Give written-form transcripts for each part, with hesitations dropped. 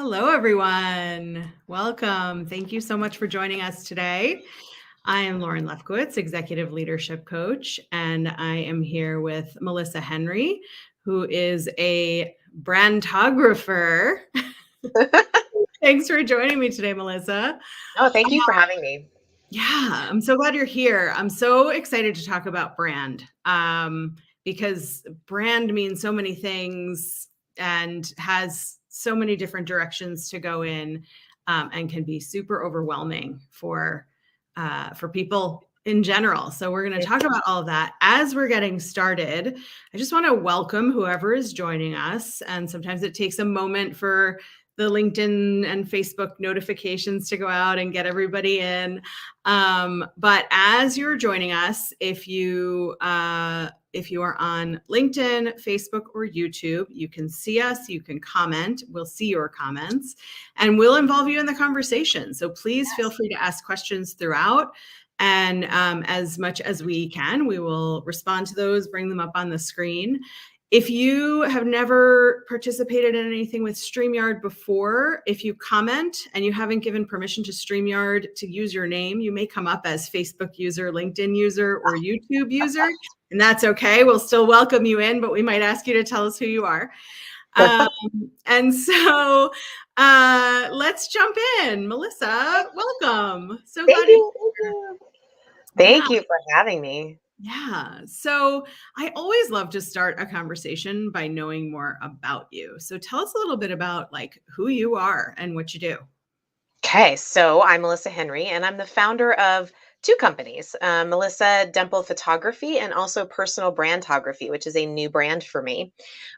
Hello, everyone. Welcome. Thank you so much for joining us today. I am Lauren Lefkowitz, Executive Leadership Coach, and I am here with Melissa Henry, who is a brandographer. Thanks for joining me today, Melissa. Oh, thank you for having me. Yeah, I'm so glad you're here. I'm so excited to talk about brand because brand means so many things and has so many different directions to go in, and can be super overwhelming for people in general. So we're going to talk about all of that as we're getting started. I just want to welcome whoever is joining us, and sometimes it takes a moment for the LinkedIn and Facebook notifications to go out and get everybody in. But as you're joining us, if you are on LinkedIn, Facebook, or YouTube, you can see us, you can comment, we'll see your comments, and we'll involve you in the conversation. So please feel free to ask questions throughout. And as much as we can, we will respond to those, bring them up on the screen. If you have never participated in anything with StreamYard before, if you comment and you haven't given permission to StreamYard to use your name, you may come up as Facebook user, LinkedIn user, or YouTube user, and that's okay. We'll still welcome you in, but we might ask you to tell us who you are. And so let's jump in. Melissa, welcome. So glad Thank you're you. Thank here. you. Yeah. Thank you for having me. Yeah. So I always love to start a conversation by knowing more about you. So tell us a little bit about like who you are and what you do. Okay, so I'm Melissa Henry, and I'm the founder of two companies, Melissa Demple Photography and also Personal Brandography, which is a new brand for me.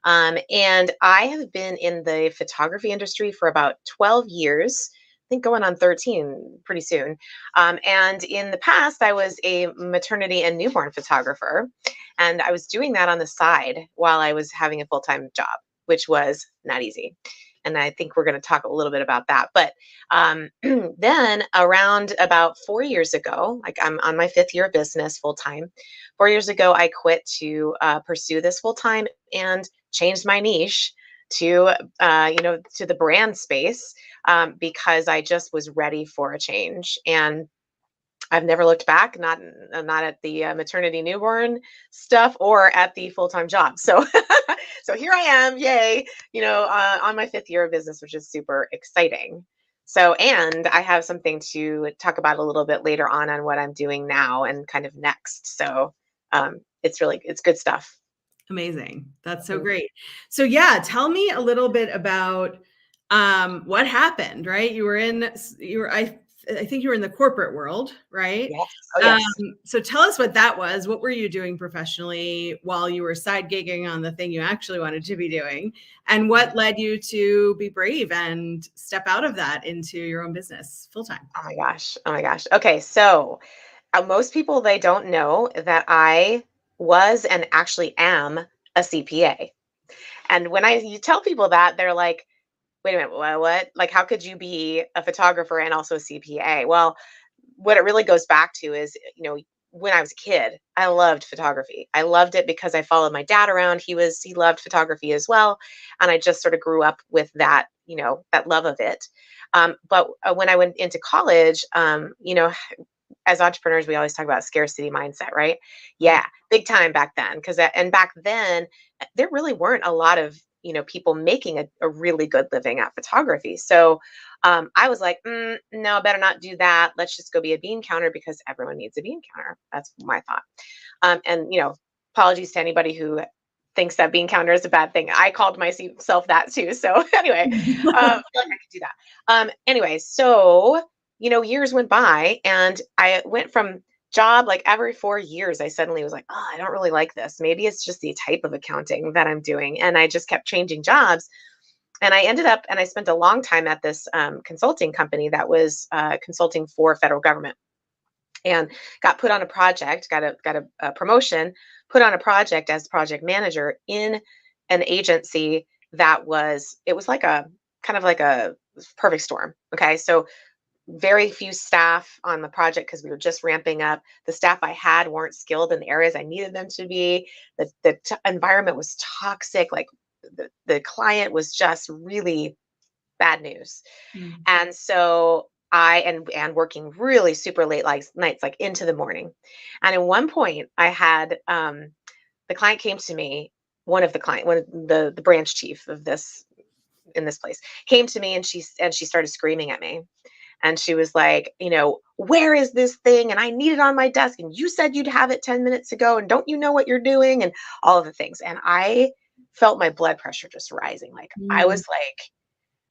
And I have been in the photography industry for about 12 years. I think going on 13 pretty soon. And in the past, I was a maternity and newborn photographer, and I was doing that on the side while I was having a full-time job, which was not easy. And I think we're going to talk a little bit about that. But then around about 4 years ago, like I'm on my fifth year of business full time. 4 years ago, I quit to pursue this full time and changed my niche to to the brand space, because I just was ready for a change. And I've never looked back, not at the maternity newborn stuff or at the full time job. So so here I am, yay! On my fifth year of business, which is super exciting. So, and I have something to talk about a little bit later on what I'm doing now and kind of next. So it's good stuff. Amazing. That's so great. So yeah, tell me a little bit about what happened, right? I think you were in the corporate world, right? Yes. Oh Um, yes. so tell us what that was. What were you doing professionally while you were side gigging on the thing you actually wanted to be doing? And what led you to be brave and step out of that into your own business full time? Oh my gosh. Oh my gosh. Okay, so most people, they don't know that I was and actually am a CPA. And when you tell people that, they're like, "Wait a minute, what? Like, how could you be a photographer and also a CPA?" Well, what it really goes back to is, when I was a kid, I loved photography. I loved it because I followed my dad around. He loved photography as well, and I just sort of grew up with that, that love of it. But when I went into college, as entrepreneurs, we always talk about scarcity mindset, right? Right. Yeah, big time back then. And back then, there really weren't a lot of, people making a really good living at photography. So I was like, no, better not do that. Let's just go be a bean counter because everyone needs a bean counter. That's my thought. And, apologies to anybody who thinks that bean counter is a bad thing. I called myself that too. So anyway, I feel like I could do that. Anyway, so years went by and I went from job, like every 4 years, I suddenly was like, oh, I don't really like this. Maybe it's just the type of accounting that I'm doing. And I just kept changing jobs. And I ended up, and I spent a long time at this consulting company that was consulting for federal government, and got put on a project, got a promotion, put on a project as project manager in an agency it was like a kind of like a perfect storm. Okay. So very few staff on the project because we were just ramping up. The staff I had weren't skilled in the areas I needed them to be. The environment was toxic. Like the client was just really bad news. Mm. And so and working really super late like nights, like into the morning. And at one point I had the client came to me, one of the branch chief of this in this place came to me, and she started screaming at me. And she was like, where is this thing? And I need it on my desk. And you said you'd have it 10 minutes ago. And don't you know what you're doing? And all of the things. And I felt my blood pressure just rising. Like I Mm. was like,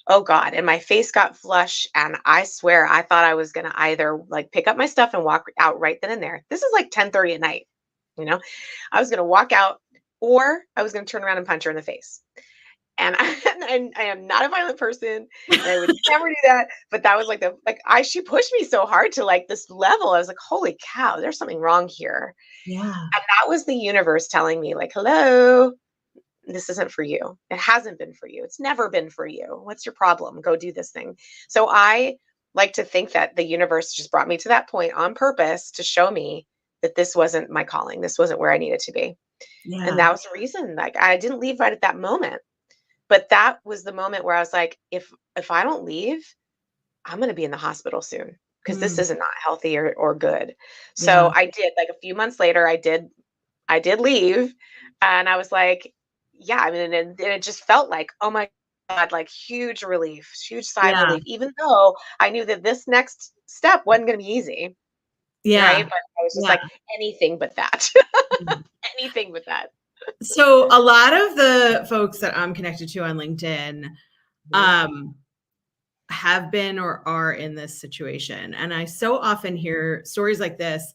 oh God. And my face got flush. And I swear I thought I was going to either like pick up my stuff and walk out right then and there. This is like 10:30 at night. I was going to walk out, or I was going to turn around and punch her in the face. And I am not a violent person, and I would never do that. But that was like she pushed me so hard to like this level. I was like, holy cow, there's something wrong here. Yeah. And that was the universe telling me, like, hello, this isn't for you. It hasn't been for you. It's never been for you. What's your problem? Go do this thing. So I like to think that the universe just brought me to that point on purpose to show me that this wasn't my calling. This wasn't where I needed to be. And Yeah. that was the reason. Like I didn't leave right at that moment. But that was the moment where I was like, if I don't leave, I'm going to be in the hospital soon, because this Mm. is not healthy or good. Yeah. So I did, like a few months later, I did leave, and I was like, yeah, I mean, and it just felt like, oh my God, like huge relief, huge sigh of Yeah. relief, even though I knew that this next step wasn't going to be easy. Yeah. Right. But I was just Yeah. like, anything but that, Mm. anything but that. So a lot of the folks that I'm connected to on LinkedIn Mhm. have been or are in this situation. And I so often hear stories like this.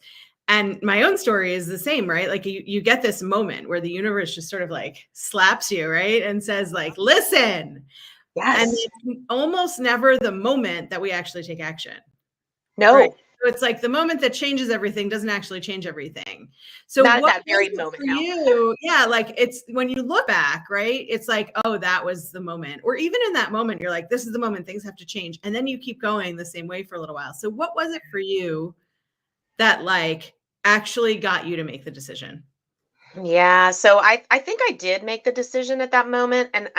And my own story is the same, right? Like you get this moment where the universe just sort of like slaps you, right? And says, like, listen. And Yes. it's almost never the moment that we actually take action. Right. No, So it's like the moment that changes everything doesn't actually change everything. So not at what that was very it moment for now. you? Yeah, like it's when you look back, right? It's like, oh, that was the moment. Or even in that moment, you're like, this is the moment things have to change. And then you keep going the same way for a little while. So what was it for you that like actually got you to make the decision? Yeah, so I think I did make the decision at that moment, and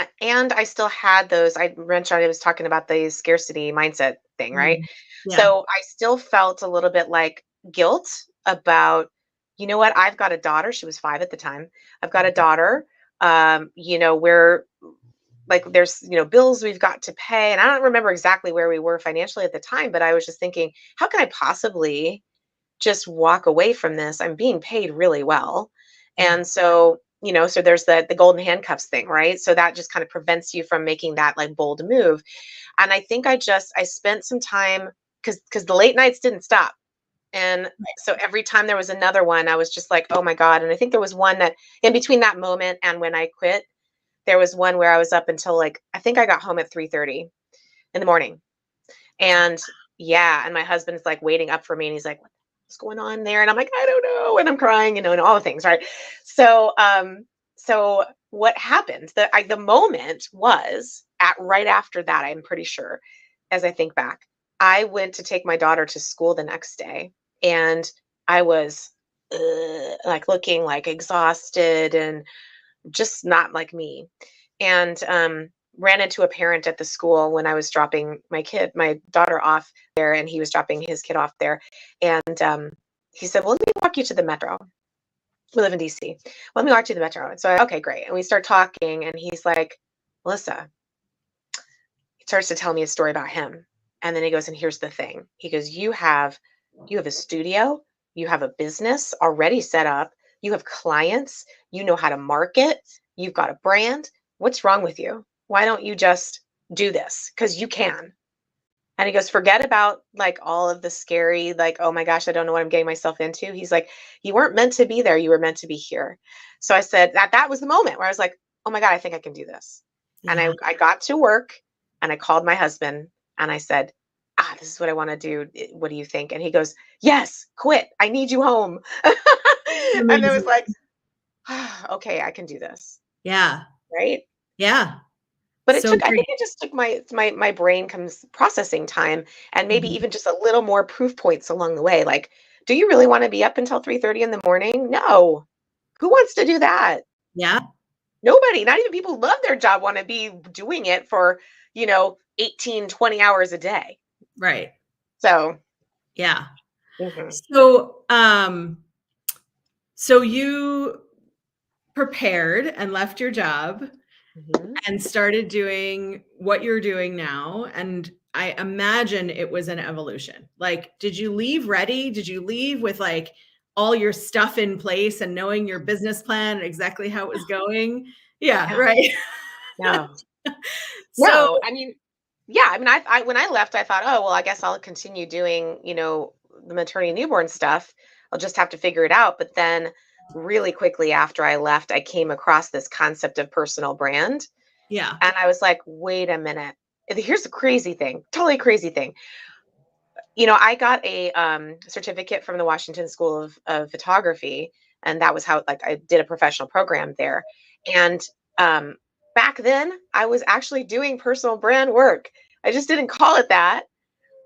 I still had those. I mentioned I was talking about the scarcity mindset thing, right? Mm. Yeah. So I still felt a little bit like guilt about, what? I've got a daughter. She was 5 at the time. I've got a daughter. We're like there's, bills we've got to pay, and I don't remember exactly where we were financially at the time, but I was just thinking, how can I possibly just walk away from this? I'm being paid really well. Yeah. And so, so there's the golden handcuffs thing, right? So that just kind of prevents you from making that like bold move. And I think I spent some time, because the late nights didn't stop. And so every time there was another one, I was just like, oh my God. And I think there was one that in between that moment and when I quit, there was one where I was up until like, I think I got home at 3:30 in the morning. And yeah, and my husband's like waiting up for me, and he's like, what's going on there? And I'm like, I don't know. And I'm crying, and all the things, right? So what happened? The moment was at right after that, I'm pretty sure, as I think back, I went to take my daughter to school the next day, and I was like looking like exhausted and just not like me. And ran into a parent at the school when I was dropping my daughter off there, and he was dropping his kid off there. And he said, well, let me walk you to the metro. We live in DC. Let me walk you to the metro. And so, okay, great. And we start talking, and he's like, Melissa, he starts to tell me a story about him. And then he goes, and here's the thing. He goes, you have a studio, you have a business already set up, you have clients, you know how to market, you've got a brand. What's wrong with you? Why don't you just do this? Because you can. And he goes, forget about like all of the scary, like, oh my gosh, I don't know what I'm getting myself into. He's like, you weren't meant to be there. You were meant to be here. So I said that was the moment where I was like, oh my God, I think I can do this. And Yeah. I got to work, and I called my husband, and I said, this is what I want to do. What do you think? And he goes, yes, quit. I need you home. And it was Amazing. like, okay, I can do this. Yeah. Right. Yeah. But So I great. think it just took my brain comes processing time, and maybe Mhm. even just a little more proof points along the way. Like, do you really want to be up until 3:30 in the morning? No. Who wants to do that? Yeah. Nobody, not even people who love their job want to be doing it for, 18, 20 hours a day. Right. So, Yeah. mhm. So you prepared and left your job Mhm. and started doing what you're doing now. And I imagine it was an evolution. Like, did you leave ready? Did you leave with like all your stuff in place and knowing your business plan and exactly how it was going? Yeah, No, right. no, So, no. I mean, yeah. I mean, I when I left, I thought, oh well, I guess I'll continue doing, the maternity newborn stuff. I'll just have to figure it out. But then, really quickly after I left, I came across this concept of personal brand, yeah. and I was like, wait a minute. Here's the crazy thing, totally crazy thing. I got a certificate from the Washington School of Photography, and that was how like I did a professional program there. And um, back then, I was actually doing personal brand work. I just didn't call it that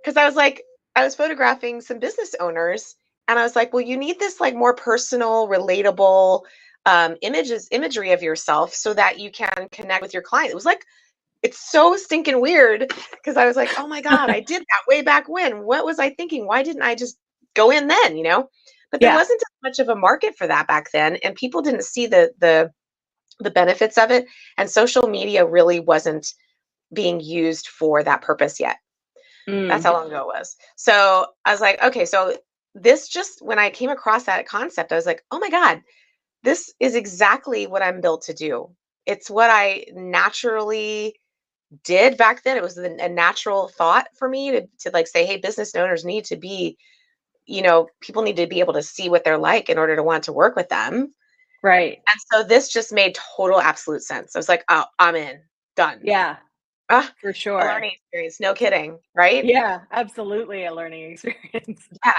because I was photographing some business owners, and I was like, well, you need this like more personal, relatable imagery of yourself so that you can connect with your client. It was like it's so stinking weird because I was like, "Oh my god, I did that way back when. What was I thinking? Why didn't I just go in then?" But there Yeah. wasn't as much of a market for that back then, and people didn't see the benefits of it, and social media really wasn't being used for that purpose yet. That's Mm, how long ago it was. So, I was like, "Okay, so this just when I came across that concept, I was like, "Oh my god, this is exactly what I'm built to do." It's what I naturally did back then. It was a natural thought for me to like say, hey, business owners need to be, people need to be able to see what they're like in order to want to work with them. right. And so this just made total absolute sense. I was like, oh, I'm in, done. Yeah, Ah, for a sure. learning experience, no kidding, right? Yeah, absolutely a learning experience. Yeah.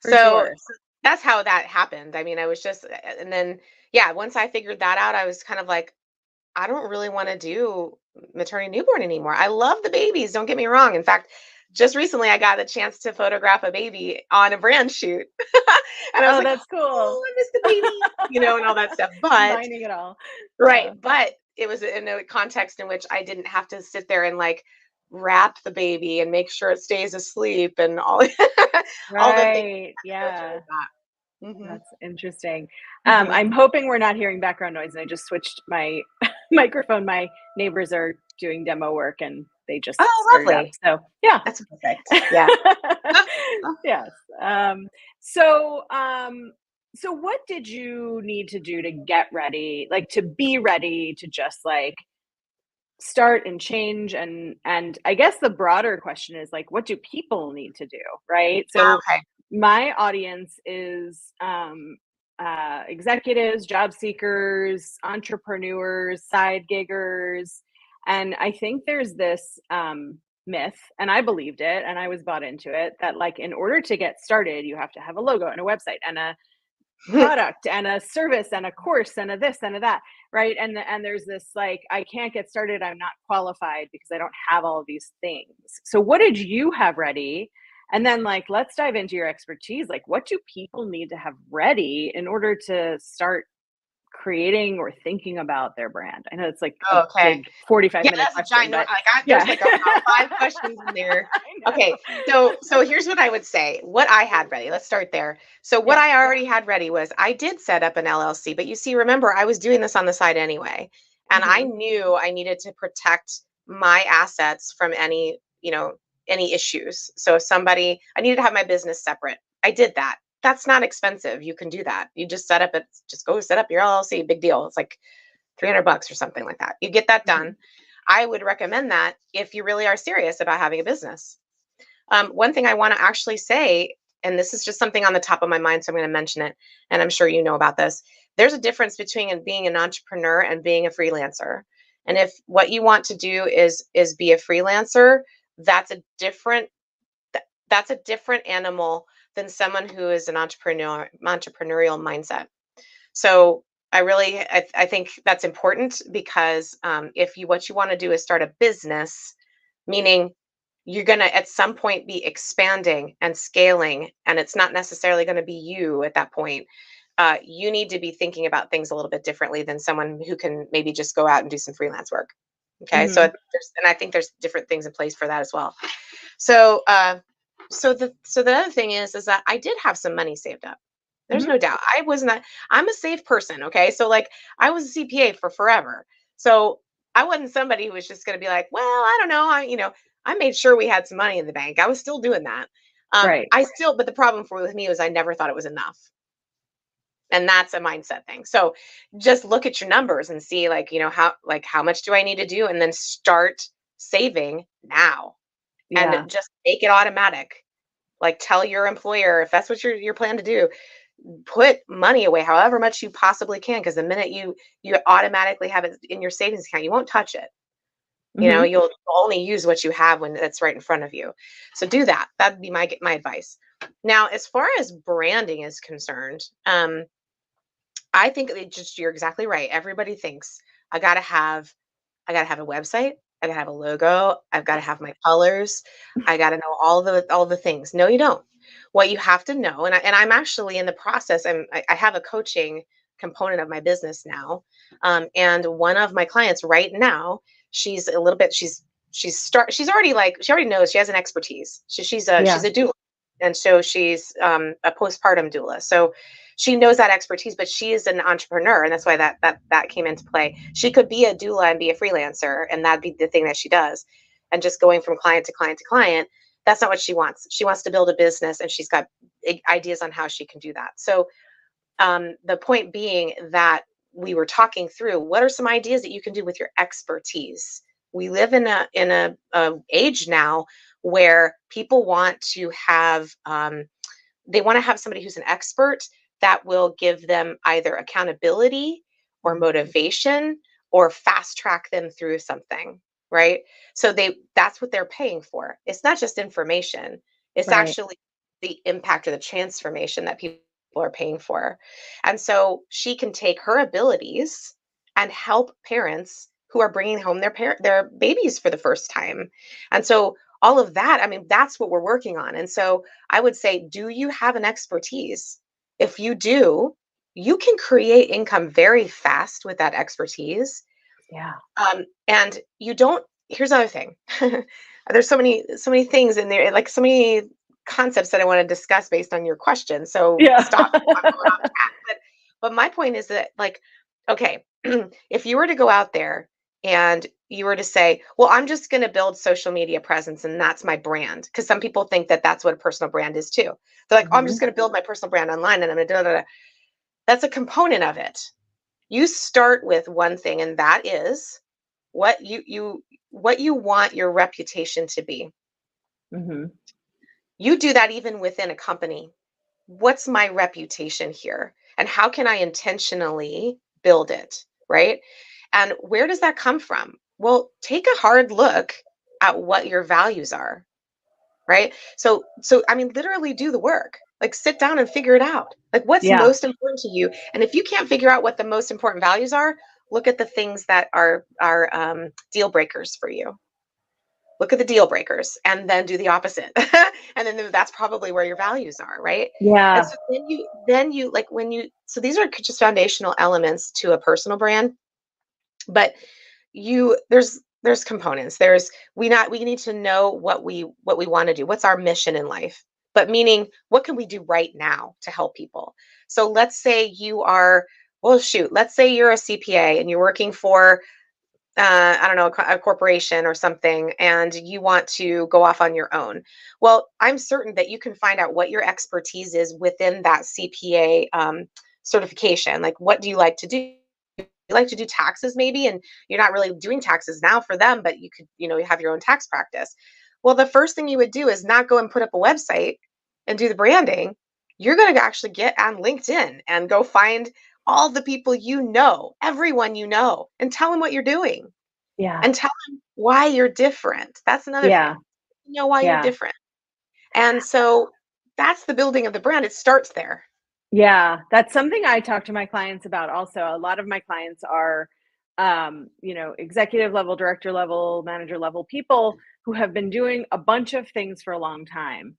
For sure. So that's how that happened. I mean, I was just, and then, yeah, once I figured that out, I was kind of like, I don't really want to do maternity newborn anymore. I love the babies, don't get me wrong. In fact, just recently I got a chance to photograph a baby on a brand shoot. And I was Oh, like, that's "Oh, cool. I miss the baby," and all that stuff. But Combining it all. right, Yeah. but it was in a context in which I didn't have to sit there and like wrap the baby and make sure it stays asleep and all all the things Right. that go through Yeah. with that. Mhm. That's interesting. Mhm. I'm hoping we're not hearing background noise, and I just switched my microphone. My neighbors are doing demo work, and they just Oh, started up. lovely. So, yeah. That's perfect. Yeah. Yes. Um, so, um, so what did you need to do to get ready, like to be ready to just like start and change and I guess the broader question is like what do people need to do, right? So Okay. my audience is executives, job seekers, entrepreneurs, side giggers, and I think there's this myth, and I believed it and I was bought into it, that like in order to get started you have to have a logo and a website and a product and a service and a course and a this and a that, right? And there's this like I can't get started, I'm not qualified because I don't have all of these things. So what did you have ready? And then like let's dive into your expertise. Like what do people need to have ready in order to start creating or thinking about their brand? I know it's like a Okay. big 45 Yeah, minute that's a question, giant but there's yeah. like about 5 questions in there. I Okay, know. so here's what I would say, what I had ready, let's start there. So what Yeah. I already had ready was I did set up an LLC, but you see, remember, I was doing this on the side anyway, and I Hmm. knew I needed to protect my assets from any issues. So if somebody I needed to have my business separate. I did that. That's not expensive, you can do that. You just go set up your LLC, big deal. It's like $300 or something like that. You get that Hmm. done. I would recommend that if you really are serious about having a business. One thing I want to actually say, and this is just something on the top of my mind, so I'm going to mention it, and I'm sure you know about this. There's a difference between being an entrepreneur and being a freelancer. And if what you want to do is be a freelancer, that's a different that's a different animal than someone who is an entrepreneurial mindset. So I think that's important because if you what you want to do is start a business, meaning you're going to at some point be expanding and scaling, and it's not necessarily going to be you at that point. You need to be thinking about things a little bit differently than someone who can maybe just go out and do some freelance work. Okay. So Hmm. and I think there's different things in place for that as well. So, the other thing is that I did have some money saved up. There's Hmm. no doubt. I was not. I'm a safe person. Okay. So like I was a CPA for forever. So I wasn't somebody who was just going to be like, well, I don't know. I made sure we had some money in the bank. I was still doing that. Right. But the problem with me was I never thought it was enough. And that's a mindset thing. So just look at your numbers and see how much do I need to do, and then start saving now, and Yeah. just make it automatic. Like tell your employer, if that's what you're planning to do, put money away however much you possibly can, because the minute you automatically have it in your savings account, you won't touch it. Hmm. You'll only use what you have when it's right in front of you. So do that. That'd be my advice. Now, as far as branding is concerned, I think you're exactly right. Everybody thinks I gotta have I gotta have a website, I gotta have a logo, I've gotta have my colors, I gotta know all the things. No, you don't. What you have to know, and I'm actually in the process. I have a coaching component of my business now, and one of my clients right now, she's a little bit she's already she already knows she has an expertise. She's Yeah. a doula, and so she's a postpartum doula. So she knows that expertise, but she is an entrepreneur, and that's why that came into play. She could be a doula and be a freelancer, and that'd be the thing that she does, and just going from client to client to client. That's not what she wants. She wants to build a business, and she's got ideas on how she can do that. So the point being that we were talking through what are some ideas that you can do with your expertise. We live in a age now where people want to have they want to have somebody who's an expert that will give them either accountability or motivation or fast track them through something, right? So that's what they're paying for. It's not just information, it's Right. actually the impact or the transformation that people are paying for. And so she can take her abilities and help parents who are bringing home their babies for the first time. And so all of that, I mean, that's what we're working on. And so I would say, do you have an expertise? If you do, you can create income very fast with that expertise. Yeah. And you don't, here's another thing. There's so many things in there, like so many concepts that I want to discuss based on your question. So Yeah. stop me if I'm going off track. But my point is that, like, okay, if you were to go out there and you were to say, well, I'm just going to build social media presence and that's my brand. Because some people think that that's what a personal brand is too. They're like, oh, I'm Hmm. just going to build my personal brand online and I'm going to da, da, da. That's a component of it. You start with one thing, and that is what you want your reputation to be. Hmm. You do that even within a company. What's my reputation here? And how can I intentionally build it? Right. And where does that come from? Well, take a hard look at what your values are. Right. So, I mean, literally do the work. Like sit down and figure it out. Like what's Yeah. most important to you. And if you can't figure out what the most important values are, look at the things that are deal breakers for you. Look at the deal breakers and then do the opposite. And then that's probably where your values are, right? And Yeah. so then you like when you so these are just foundational elements to a personal brand, but there's components. We need to know what we want to do. What's our mission in life? But meaning what can we do right now to help people? So let's say you are well shoot, let's say you're a CPA and you're working for I don't know, a corporation or something, and you want to go off on your own. Well, I'm certain that you can find out what your expertise is within that CPA certification. Like, what do you like to do? You like to do taxes, maybe, and you're not really doing taxes now for them, but you could, you have your own tax practice. Well, the first thing you would do is not go and put up a website and do the branding. You're going to actually get on LinkedIn and go find all the people everyone and tell them what you're doing Yeah. and tell them why you're different. That's another Yeah. thing. Know why you're Yeah. different. And so that's the building of the brand. It starts there. Yeah, that's something I talk to my clients about also. A lot of my clients are, executive level, director level, manager level people who have been doing a bunch of things for a long time.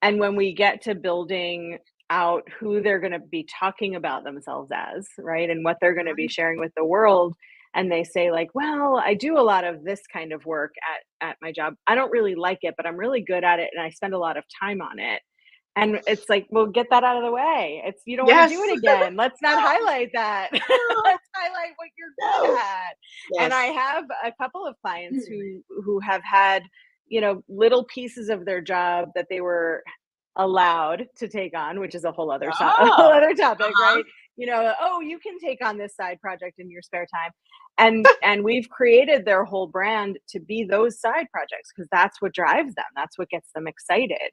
And when we get to building out who they're going to be talking about themselves as, right, and what they're going to be sharing with the world, and they say like, well, I do a lot of this kind of work at my job. I don't really like it, but I'm really good at it and I spend a lot of time on it. And it's like, well, get that out of the way. It's you don't want to Yes. do it again. Let's not highlight that. Let's highlight what you're good No. at. Yes. And I have a couple of clients who have had, little pieces of their job that they were allowed to take on, which is a whole other a whole Oh, other topic, uh-huh. right? Oh, you can take on this side project in your spare time. And we've created their whole brand to be those side projects because that's what drives them. That's what gets them excited.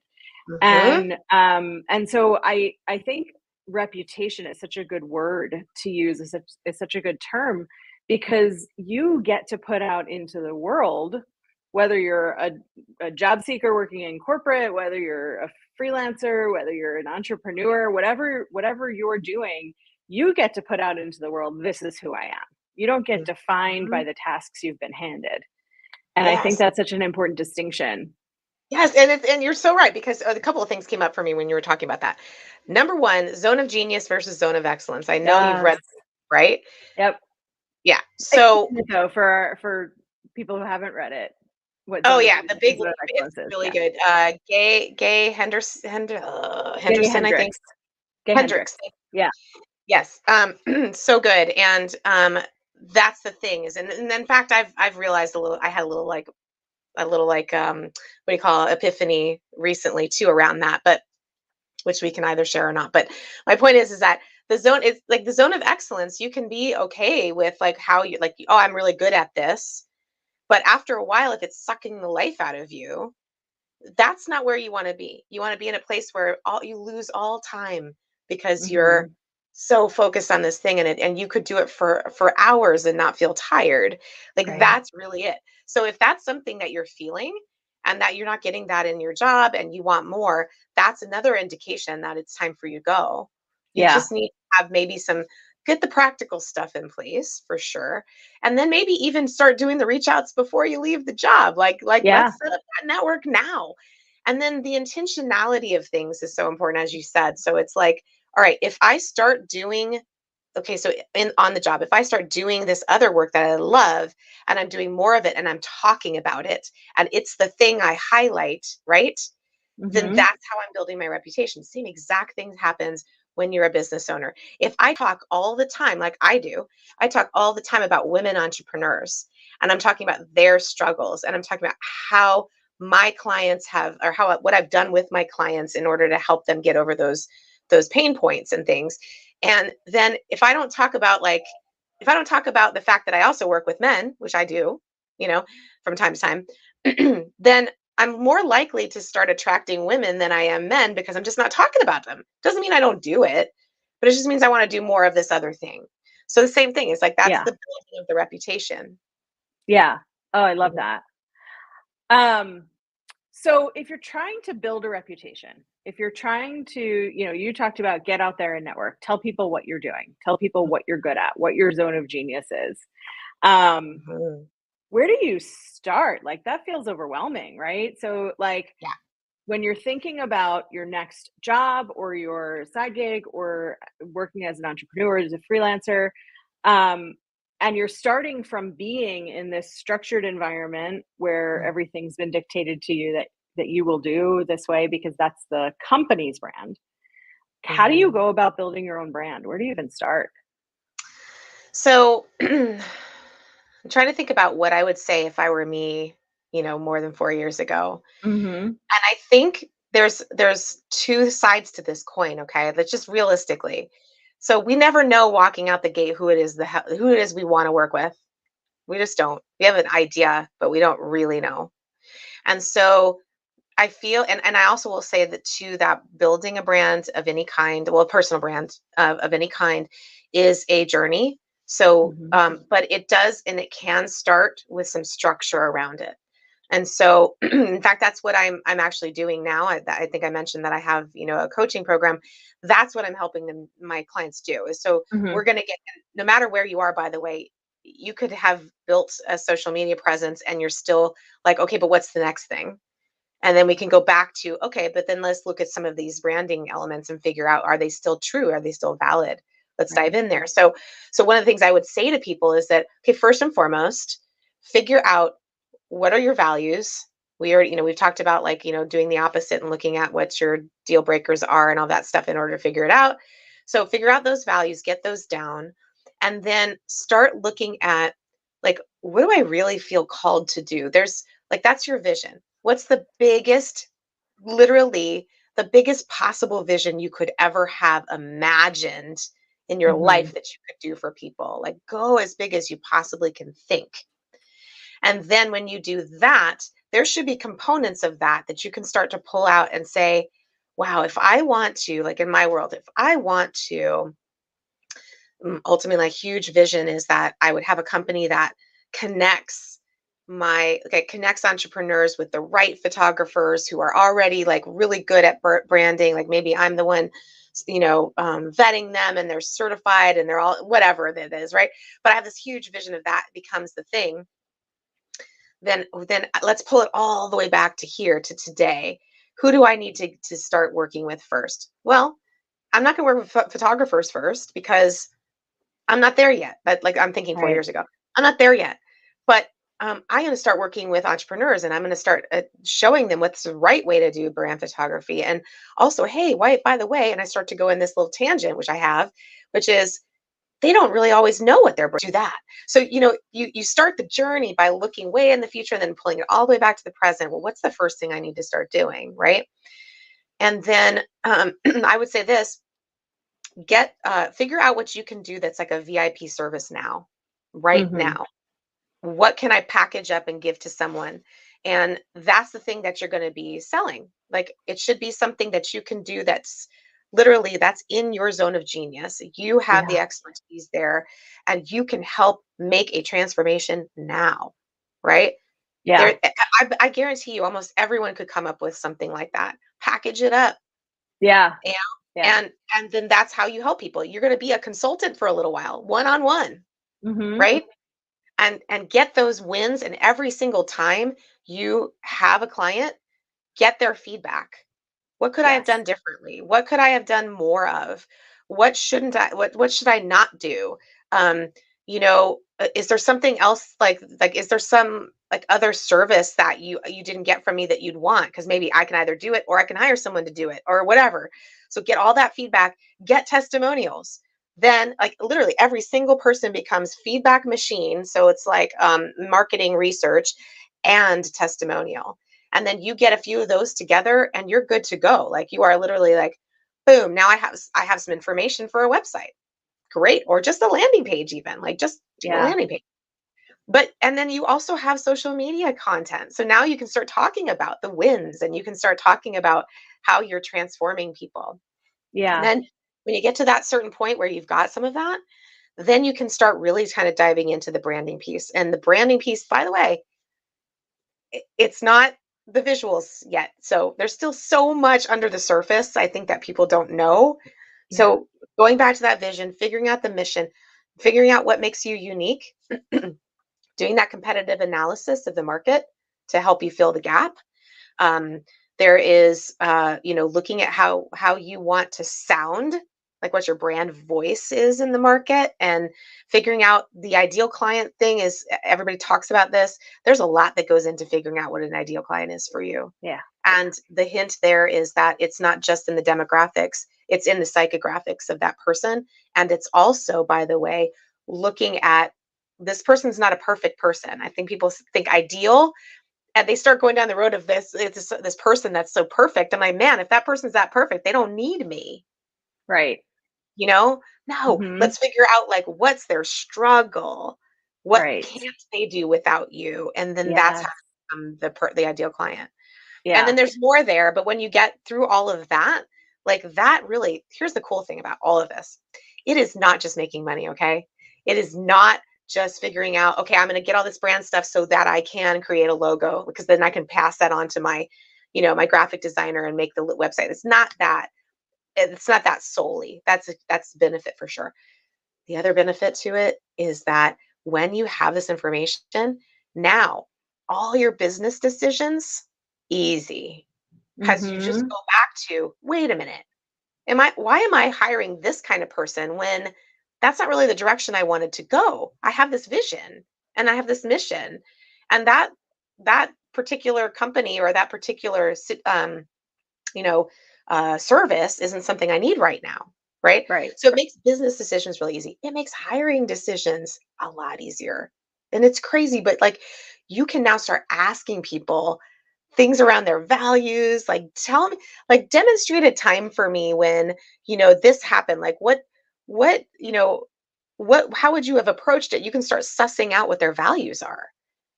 Mhm. And so I think reputation is such a good word to use, is such a good term because you get to put out into the world, whether you're a job seeker working in corporate, whether you're a freelancer, whether you're an entrepreneur, whatever you're doing, you get to put out into the world, this is who I am. You don't get defined by Mhm. the tasks you've been handed. And I think Yes. that's such an important distinction. Yes, and you're so right because a couple of things came up for me when you were talking about that. Number one, zone of genius versus zone of excellence. I know you've Yes. read, right? Yep. Yeah. So, Explain it though for people who haven't read it, what oh zone of yeah, genius the and big one. zone of It's excellence is. really Yeah. good. Gay Gay Henderson, I think. Hendricks. Gay Hendricks. Hendricks. Yeah. Yes. So good. And that's the thing is, and in fact, I've realized I had a little like what do you call it, epiphany recently too around that, but which we can either share or not. But my point is that the zone is like the zone of excellence. You can be okay with like how you like, oh, I'm really good at this. But after a while, if it's sucking the life out of you, that's not where you want to be. You want to be in a place where all you lose all time because you're Mhm. so focused on this thing and you could do it for hours and not feel tired. Like Right. that's really it. So if that's something that you're feeling and that you're not getting that in your job and you want more, that's another indication that it's time for you to go. You Yeah. just need to have maybe some get the practical stuff in place for sure. And then maybe even start doing the reach outs before you leave the job. Like Yeah. let's set up that network now. And then the intentionality of things is so important, as you said. So it's like, all right, if I start doing, okay, so in on the job, if I start doing this other work that I love and I'm doing more of it and I'm talking about it and it's the thing I highlight, right? Then Mhm. that's how I'm building my reputation. Same exact thing happens when you're a business owner. If I talk all the time, like I do, I talk all the time about women entrepreneurs and I'm talking about their struggles and I'm talking about how my clients have or how what I've done with my clients in order to help them get over those pain points and things. And then if I don't talk about the fact that I also work with men, which I do, you know, from time to time, then I'm more likely to start attracting women than I am men because I'm just not talking about them. Doesn't mean I don't do it, but it just means I want to do more of this other thing. So the same thing is like that's Yeah. the building of the reputation. Yeah. Oh, I love Mhm. that. Um, so if you're trying to build a reputation, if you're trying to, you talked about get out there and network, tell people what you're doing, tell people what you're good at, what your zone of genius is. Um, Mhm. where do you start? Like that feels overwhelming, right? So like Yeah. when you're thinking about your next job or your side gig or working as an entrepreneur, as a freelancer, um, and you're starting from being in this structured environment where Mm. everything's been dictated to you that you will do this way because that's the company's brand. How do you Mhm. go about building your own brand? Where do you even start? So I'm trying to think about what I would say if I were me, more than 4 years ago. Mhm. And I think there's two sides to this coin, okay? That's just realistically. So we never know walking out the gate who it is we want to work with. We just don't. We have an idea, but we don't really know. And so I feel and I also will say that too that building a brand of any kind, well, a personal brand of any kind is a journey. So Mhm. but it does and it can start with some structure around it. And so, in fact, that's what I'm actually doing now. I think I mentioned that I have, a coaching program. That's what I'm helping my clients do. Is so we're Mhm. going to get no matter where you are. By the way, you could have built a social media presence, and you're still like, okay, but what's the next thing? And then we can go back to okay, but then let's look at some of these branding elements and figure out are they still true? Are they still valid? Let's Right. dive in there. So one of the things I would say to people is that, okay, first and foremost, figure out what are your values. We already, we've talked about like, doing the opposite and looking at what your deal breakers are and all that stuff in order to figure it out. So figure out those values, get those down, and then start looking at like, what do I really feel called to do? There's like, that's your vision. What's the biggest, literally the biggest possible vision you could ever have imagined in your Mhm. life that you could do for people? Like, go as big as you possibly can think. And then when you do that, there should be components of that that you can start to pull out and say, wow, if I want to, like in my world, if I want to, ultimately, my huge vision is that I would have a company that connects connects entrepreneurs with the right photographers who are already like really good at branding. Like maybe I'm the one, vetting them and they're certified and they're all whatever that is, right? But I have this huge vision of that becomes the thing. Then let's pull it all the way back to here to today. Who do I need to start working with first? Well, I'm not going to work with photographers first because I'm not there yet. But like I'm thinking 4 years Right. ago, I'm not there yet. But I'm going to start working with entrepreneurs, and I'm going to start showing them what's the right way to do brand photography. And also, hey, why? By the way, and I start to go in this little tangent, which I have, which is they don't really always know what they're do that. So you start the journey by looking way in the future and then pulling it all the way back to the present. Well, what's the first thing I need to start doing, right? And then I would say this: figure out what you can do that's like a VIP service now, right Mhm. now. What can I package up and give to someone? And that's the thing that you're going to be selling. Like it should be something that you can do that's literally that's in your zone of genius. You have the Yeah. expertise there and you can help make a transformation now, right? Yeah. I guarantee you almost everyone could come up with something like that. Package it up, Yeah. you know, Yeah. and then that's how you help people. You're going to be a consultant for a little while, one-on-one, Mhm. right? And get those wins, and every single time you have a client, get their feedback. What could I have Yes. done differently? What could I have done more of? What should I not do? um is there something else, like is there some like other service that you didn't get from me that you'd want, because maybe I can either do it or I can hire someone to do it or whatever. So get all that feedback, get testimonials. Then like literally every single person becomes feedback machine, so it's like marketing research and testimonial. And then you get a few of those together and you're good to go. Like you are literally like, boom, now I have some information for a website. Great. Or just a landing page, even like just do a Yeah. landing page. But and then you also have social media content, so now you can start talking about the wins and you can start talking about how you're transforming people. And Yeah. then when you get to that certain point where you've got some of that, then you can start really kind of diving into the branding piece. And the branding piece, by the way, it's not the visuals yet. So there's still so much under the surface, I think, that people don't know. Yeah. So going back to that vision, figuring out the mission, figuring out what makes you unique, doing that competitive analysis of the market to help you fill the gap. Um, there is, looking at how you want to sound, like what your brand voice is in the market, and figuring out the ideal client thing is everybody talks about this. There's a lot that goes into figuring out what an ideal client is for you. Yeah. And the hint there is that it's not just in the demographics, it's in the psychographics of that person. And it's also, by the way, looking at this person's not a perfect person. I think people think ideal and they start going down the road of this person that's so perfect. I'm like, man, if that person's that perfect, they don't need me. Right. You know, no, Mhm. let's figure out like what's their struggle, what Right. can't they do without you, and then that's how Yes. the ideal client. And then Yeah. there's more there, but when you get through all of that, like that really, here's the cool thing about all of this. It is not just making money, okay? It is not just figuring out, okay, I'm going to get all this brand stuff so that I can create a logo because then I can pass that on to my graphic designer and make the website. It's not that. It's not that solely. That's benefit for sure. The other benefit to it is that when you have this information, now all your business decisions easy because you just Mhm. go back to, wait a minute, why am I hiring this kind of person when that's not really the direction I wanted to go? I have this vision and I have this mission, and that particular company or that particular you know, service isn't something I need right now, right? Right. So it makes business decisions really easy. It makes hiring decisions a lot easier. And it's crazy, but like you can now start asking people things around their values, like tell me, like demonstrate a time for me when, this happened. Like what, how would you have approached it? You can start sussing out what their values are.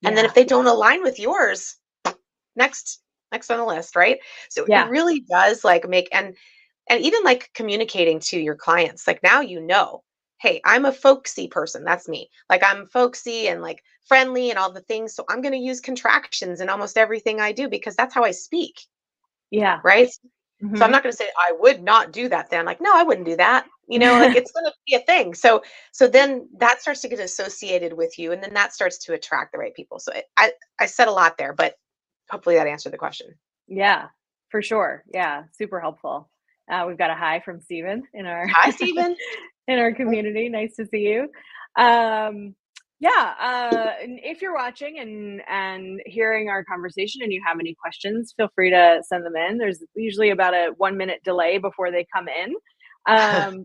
And then Yeah. if they don't align with yours, next next on the list, right? So it Yeah. really does like make and even like communicating to your clients, like now hey, I'm a folksy person. That's me. Like I'm folksy and like friendly and all the things. So I'm going to use contractions in almost everything I do because that's how I speak, Yeah. right? So I'm Hmm. not going to say I would not do that then. Like, no, I wouldn't do that. Like it's going to be a thing. So then that starts to get associated with you and then that starts to attract the right people. So I said a lot there, but hopefully that answered the question. Yeah, for sure. Yeah, super helpful. We've got a hi from Steven in our Hi, Stephen. in our community. Nice to see you. Um, yeah, and if you're watching and hearing our conversation and you have any questions, feel free to send them in. There's usually about a 1 minute delay before they come in.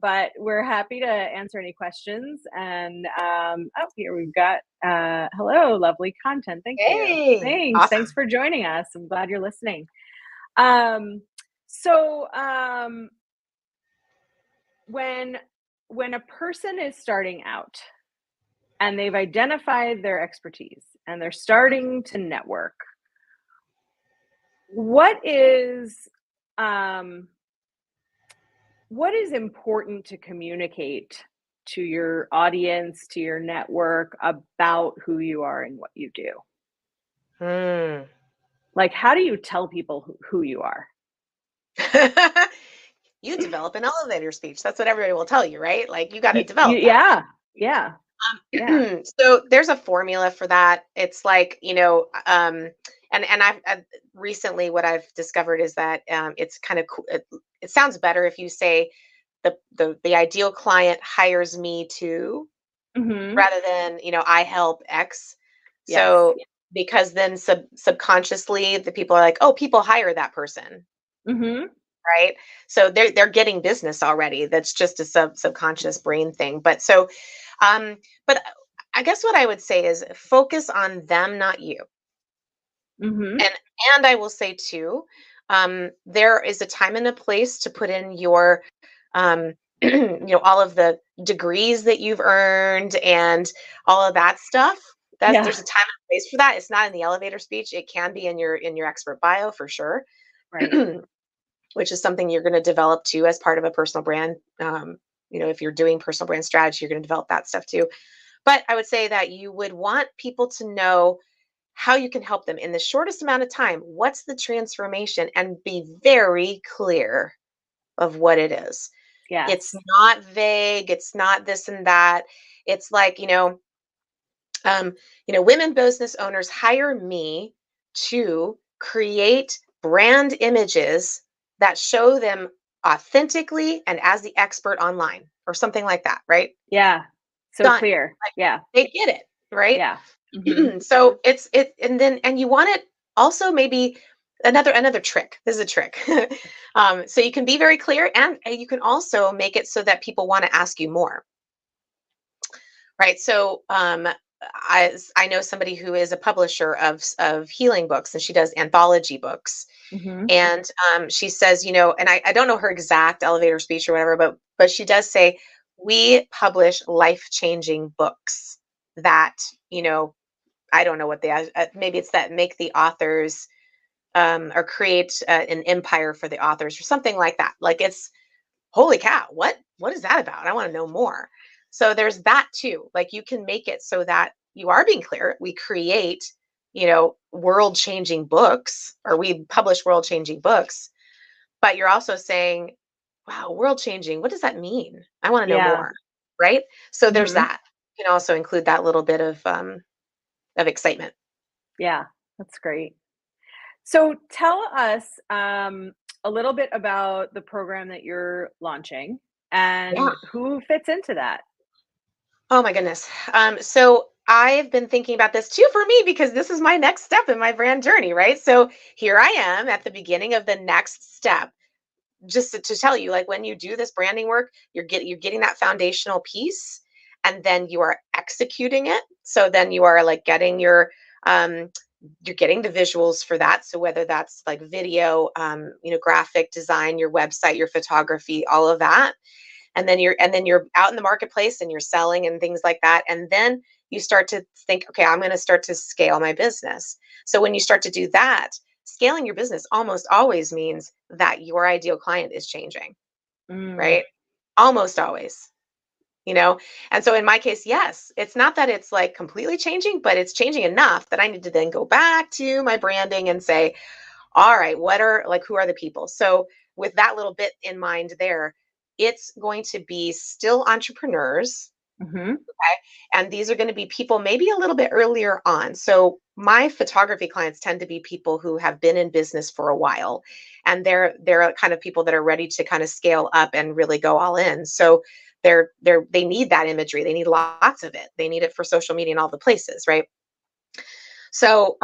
But we're happy to answer any questions. And oh, here we've got hello, lovely content. Thank you. Hey, Thanks. Thanks awesome. for joining us. I'm glad you're listening. Um, so when a person is starting out and they've identified their expertise and they're starting to network, what is um, what is important to communicate to your audience, to your network about who you are and what you do? Hmm. Like, how do you tell people who you are? You develop an elevator speech. That's what everybody will tell you, right? Like you got to develop that. Yeah, yeah, yeah. So there's a formula for that. It's like, and I've recently what I've discovered is that it's kind of cool. It sounds better if you say the ideal client hires me to Hmm. rather than, I help X. Yes. So because then subconsciously the people are like, oh, people hire that person, Hmm. right? So they're getting business already. That's just a subconscious brain thing. But I guess what I would say is focus on them, not you. Hmm. And I will say too, there is a time and a place to put in your all of the degrees that you've earned and all of that stuff. Yeah. There's a time and place for that. It's not in the elevator speech. It can be in your expert bio for sure. Right. Which is something you're going to develop too as part of a personal brand. If you're doing personal brand strategy, you're going to develop that stuff too. But I would say that you would want people to know how you can help them in the shortest amount of time. What's the transformation? And be very clear of what it is. It's Yes. not vague. It's not this and that. It's like, women business owners hire me to create brand images that show them authentically and as the expert online or something like that, right? Yeah. So Done. clear. Like Yeah. they get it, right? Yeah. Hmm. So and you want it also maybe another trick. This is a trick. So you can be very clear and you can also make it so that people want to ask you more. Right. So I know somebody who is a publisher of healing books and she does anthology books. Hmm. And she says, and I don't know her exact elevator speech or whatever, but she does say, we publish life-changing books that, I don't know what they maybe it's that make the authors or create an empire for the authors or something like that. Like it's holy cow, what is that about? I want to know more. So there's that too. Like you can make it so that you are being clear. We create, world changing books or we publish world changing books, but you're also saying, wow, world changing, what does that mean? I want to know Yeah. more. Right. So there's Hmm. that. You can also include that little bit of excitement. Yeah. That's great. So tell us, a little bit about the program that you're launching Yeah. and who fits into that. Oh my goodness. So I've been thinking about this too for me because this is my next step in my brand journey, right? So here I am at the beginning of the next step. Just to tell you, like when you do this branding work, you're getting that foundational piece, and then you are executing it. So then you are like getting your you're getting the visuals for that. So whether that's like video, graphic design, your website, your photography, all of that, and then you're out in the marketplace and you're selling and things like that, and then you start to think, okay, I'm going to start to scale my business. So when you start to do that, scaling your business almost always means that your ideal client is changing, Mm, right? Almost always, you know. And so in my case, yes, it's not that it's like completely changing, but it's changing enough that I need to then go back to my branding and say, all right, who are the people? So with that little bit in mind there, it's going to be still entrepreneurs. mhm. Okay. And these are going to be people maybe a little bit earlier on. So my photography clients tend to be people who have been in business for a while, and they're kind of people that are ready to kind of scale up and really go all in. So they need that imagery. They need lots of it. They need it for social media and all the places, right? So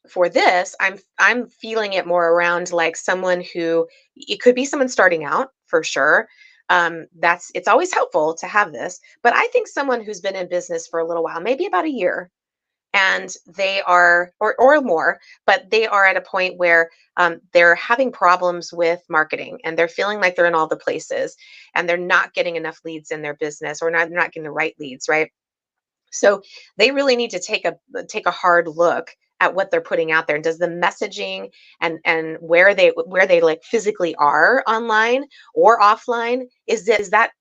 for this, I'm feeling it more around like someone who, it could be someone starting out for sure. It's always helpful to have this, but I think someone who's been in business for a little while, maybe about a year, and they are, or more, but they are at a point where they're having problems with marketing, and they're feeling like they're in all the places, and they're not getting enough leads in their business, or not getting the right leads, right? So they really need to take a hard look at what they're putting out there. And does the messaging and where they like physically are online or offline, does that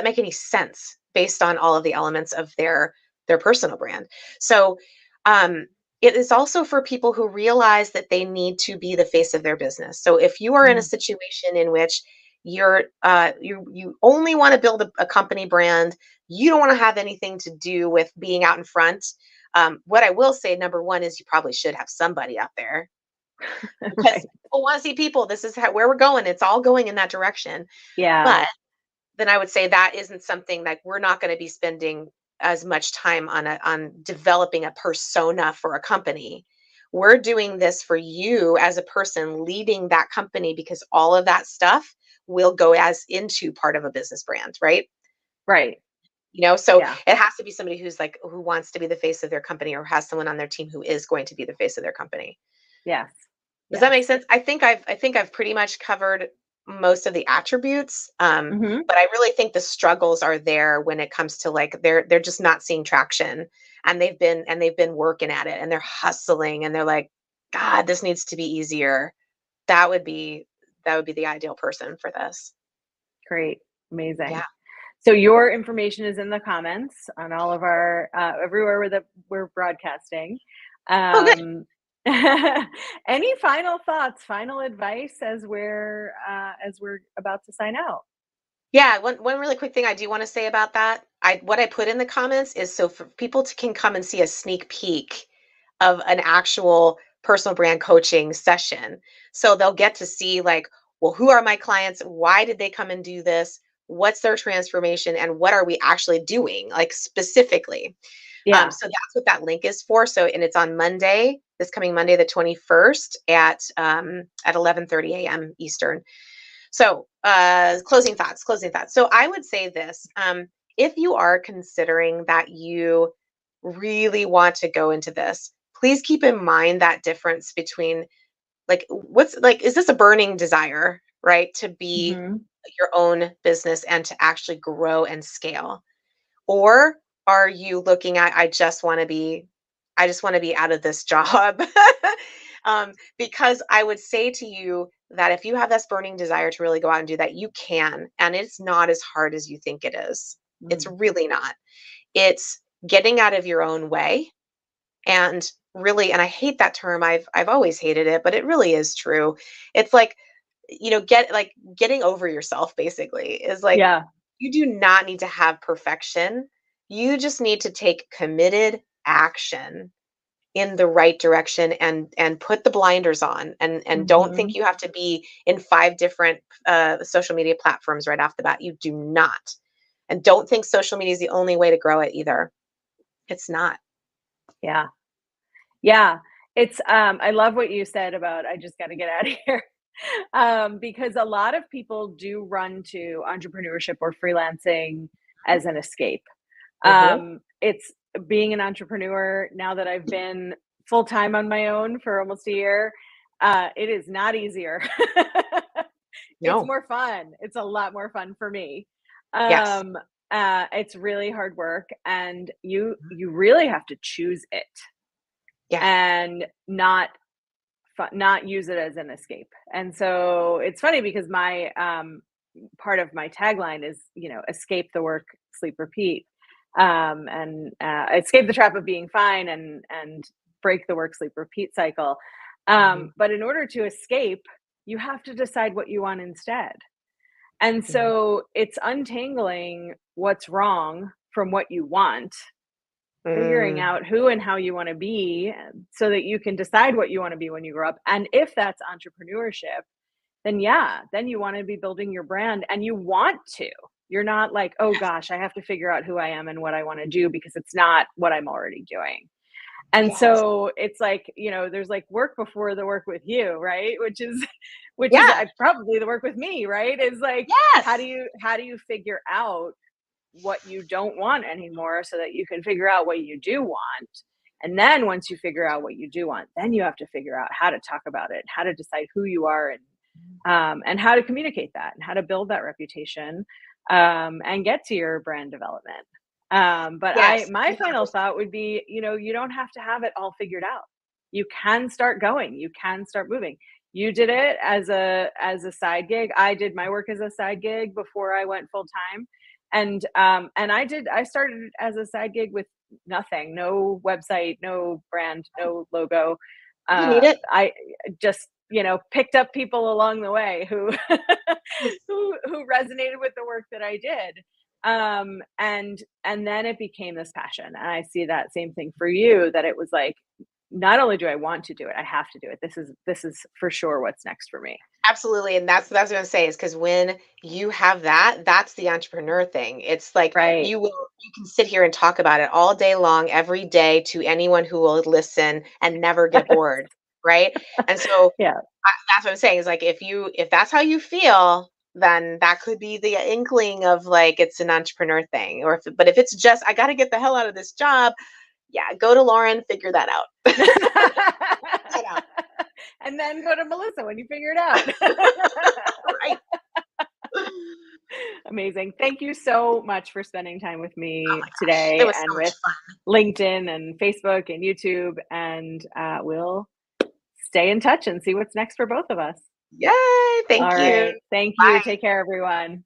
make any sense based on all of the elements of their personal brand? So it is also for people who realize that they need to be the face of their business. So if you are in a Mm, situation in which you only want to build a company brand, you don't want to have anything to do with being out in front. What I will say, number one, is you probably should have somebody out there, because right. people want to see people. This is where we're going. It's all going in that direction. Yeah. But then I would say that isn't something that we're not going to be spending as much time on developing a persona for a company. We're doing this for you as a person leading that company, because all of that stuff will go as into part of a business brand, right? Right. So Yeah. it has to be somebody who wants to be the face of their company, or has someone on their team who is going to be the face of their company. Yes. Does that Yes. make sense? I think I've pretty much covered most of the attributes. Mhm. But I really think the struggles are there when it comes to like they're just not seeing traction, and they've been working at it, and they're hustling, and they're like, God, this needs to be easier. That would be that would be the ideal person for this. Great. Yeah. Amazing. So your information is in the comments on all of our everywhere we're broadcasting. Oh, good. Um, any final thoughts, final advice as we're about to sign out? Yeah, one really quick thing I do want to say about that. What I put in the comments is so for people can come and see a sneak peek of an actual personal brand coaching session. So they'll get to see like, well, who are my clients? Why did they come and do this? What's their transformation, and what are we actually doing like specifically? Yeah. So that's what that link is for. So, and it's on Monday, this coming Monday, the 21st at 11:30 a.m. Eastern. So, closing thoughts. So, I would say this: if you are considering that you really want to go into this, please keep in mind that difference between like what's like, is this a burning desire, right, to be Mhm. your own business and to actually grow and scale, or are you looking at, I just want to be out of this job? Because I would say to you that if you have this burning desire to really go out and do that, you can. And it's not as hard as you think it is. It's Mm. really not. It's getting out of your own way, and really, and I hate that term. I've always hated it, but it really is true. It's like, getting over yourself basically is like, Yeah. you do not need to have perfection. You just need to take committed action in the right direction and put the blinders on and don't think Mhm. you have to be in 5 different social media platforms right off the bat. You do not. And don't think social media is the only way to grow it either. It's not. Yeah. Yeah. It's I love what you said about I just got to get out of here. Because a lot of people do run to entrepreneurship or freelancing as an escape. Mhm. It's being an entrepreneur now that I've been full time on my own for almost a year. It is not easier. It's No. more fun. It's a lot more fun for me. Yes. Um, it's really hard work, and you really have to choose it Yeah. and not use it as an escape. And so it's funny because my part of my tagline is, escape the work, sleep, repeat, and escape the trap of being fine, and break the work, sleep, repeat cycle. Mhm. But in order to escape, you have to decide what you want instead. And Mhm. so it's untangling what's wrong from what you want, figuring Mm. out who and how you want to be so that you can decide what you want to be when you grow up. And if that's entrepreneurship, then yeah, then you want to be building your brand and you want to. You're not like, oh Yes. gosh, I have to figure out who I am and what I want to do because it's not what I'm already doing. And Yes. so it's like, there's like work before the work with you, right? Which is Yeah. probably the work with me, right? Is like, how do Yes. you figure out what you don't want anymore so that you can figure out what you do want. And then once you figure out what you do want, then you have to figure out how to talk about it, how to decide who you are, and how to communicate that and how to build that reputation, and get to your brand development. But Yes. my final 100%. thought would be, you don't have to have it all figured out. You can start going. You can start moving. You did it as a side gig. I did my work as a side gig before I went full time, and I started as a side gig with nothing, no website, no brand, no logo. You didn't need it. I just picked up people along the way who Yes. who resonated with the work that I did. And then it became this passion, and I see that same thing for you, that it was like, not only do I want to do it, I have to do it. This is for sure what's next for me. Absolutely, and that's what I'm saying is because when you have that, that's the entrepreneur thing. It's like Right. you can sit here and talk about it all day long, every day to anyone who will listen and never get bored, right? And so Yeah. that's what I'm saying is like if that's how you feel, then that could be the inkling of like it's an entrepreneur thing. But if it's just I got to get the hell out of this job, yeah, go to Lauren, figure that out. Get out. And then go to Melissa when you figure it out. Right. Amazing. Thank you so much for spending time with Oh me my gosh, it today was and so much with fun. LinkedIn and Facebook and YouTube. And we'll stay in touch and see what's next for both of us. Yay, thank All you. right. Thank you. Bye. Take care, everyone.